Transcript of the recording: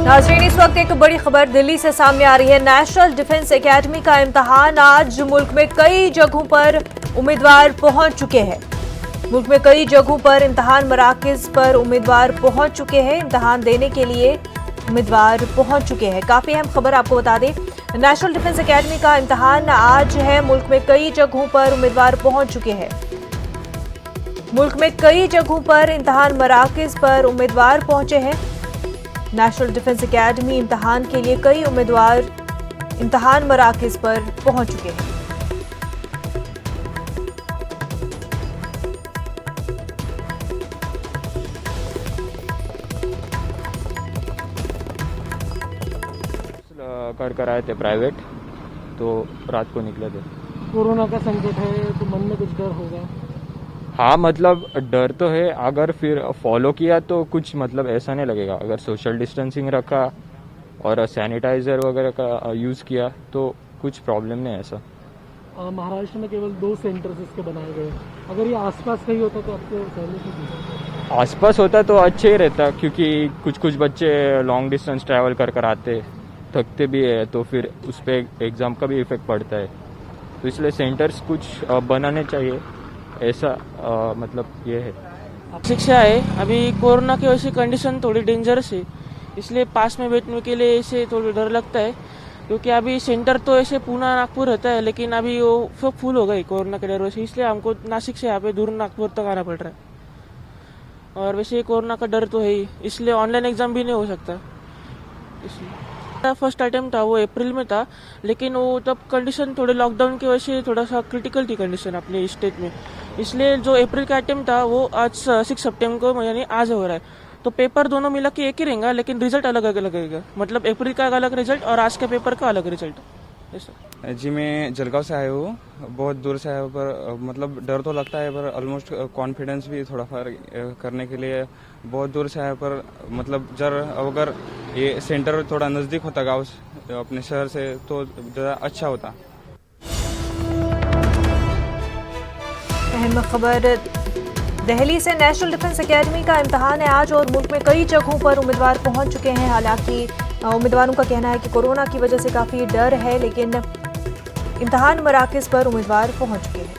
नाज़रीन, इस वक्त एक बड़ी खबर दिल्ली से सामने आ रही है। नेशनल डिफेंस एकेडमी का इम्तिहान आज मुल्क में कई जगहों पर उम्मीदवार पहुंच चुके हैं। मुल्क में कई जगहों पर इम्तिहान मराकज़ पर उम्मीदवार पहुंच चुके हैं। इम्तिहान देने के लिए उम्मीदवार पहुंच चुके हैं। काफी अहम खबर आपको बता दें, नेशनल डिफेंस एकेडमी का इम्तिहान आज है। मुल्क में कई जगहों पर उम्मीदवार पहुंच चुके हैं। मुल्क में कई जगहों पर इम्तिहान मराकज़ पर उम्मीदवार पहुंचे हैं। नेशनल डिफेंस एकेडमी इम्तिहान के लिए कई उम्मीदवार इम्तिहान मराकज़ पर पहुंच चुके हैं। कर आए थे प्राइवेट, तो रात को निकले थे। कोरोना का संकट है तो मन में कुछ डर होगा? हाँ, मतलब डर तो है। अगर फिर फॉलो किया तो कुछ मतलब ऐसा नहीं लगेगा। अगर सोशल डिस्टेंसिंग रखा और सैनिटाइजर वगैरह का यूज़ किया तो कुछ प्रॉब्लम नहीं है ऐसा। महाराष्ट्र में केवल 2 सेंटर्स इसके बनाए गए हैं। अगर ये आसपास कहीं होता तो आपको सहूलियत होती? आसपास होता तो अच्छे ही रहता, क्योंकि कुछ बच्चे लॉन्ग डिस्टेंस ट्रैवल कर आते, थकते भी है, तो फिर उस पर एग्ज़ाम का भी इफेक्ट पड़ता है। तो इसलिए सेंटर्स कुछ बनाने चाहिए ऐसा मतलब ये है। शिक्षा है। अभी कोरोना की वजह से कंडीशन थोड़ी डेंजरस है, इसलिए पास में बैठने के लिए ऐसे थोड़ा डर लगता है, क्योंकि अभी सेंटर तो ऐसे पुणे नागपुर रहता है, लेकिन अभी वो सब फुल हो गई कोरोना के डर वजह से। इसलिए हमको नासिक से यहाँ पे दूर नागपुर तक आना पड़ रहा है। और वैसे कोरोना का डर तो है ही, इसलिए ऑनलाइन एग्जाम भी नहीं हो सकता। इसलिए फर्स्ट अटेम्प्ट था वो अप्रैल में था, लेकिन वो तब कंडीशन थोड़े लॉकडाउन की वजह से थोड़ा सा क्रिटिकल थी कंडीशन अपने स्टेट में। इसलिए जो अप्रैल का अटेम्प्ट था वो आज 6 सितंबर को यानी आज हो रहा है। तो पेपर दोनों मिला के एक ही रहेगा, लेकिन रिजल्ट अलग अलग लगेगा। मतलब अप्रैल का अलग रिजल्ट और आज के पेपर का अलग रिजल्ट। ऐसा जी, मैं जलगांव से आया हूँ, बहुत दूर से आया हूँ, पर मतलब डर तो लगता है, पर ऑलमोस्ट कॉन्फिडेंस भी थोड़ा करने के लिए बहुत दूर से आया। पर मतलब अगर ये सेंटर थोड़ा नज़दीक होता गाँव अपने शहर से तो ज़्यादा अच्छा होता। अहम खबर दिल्ली से, नेशनल डिफेंस एकेडमी का इम्तिहान है आज और मुल्क में कई जगहों पर उम्मीदवार पहुंच चुके हैं। हालांकि उम्मीदवारों का कहना है कि कोरोना की वजह से काफ़ी डर है, लेकिन इम्तिहान मराकज़ पर उम्मीदवार पहुंच चुके हैं।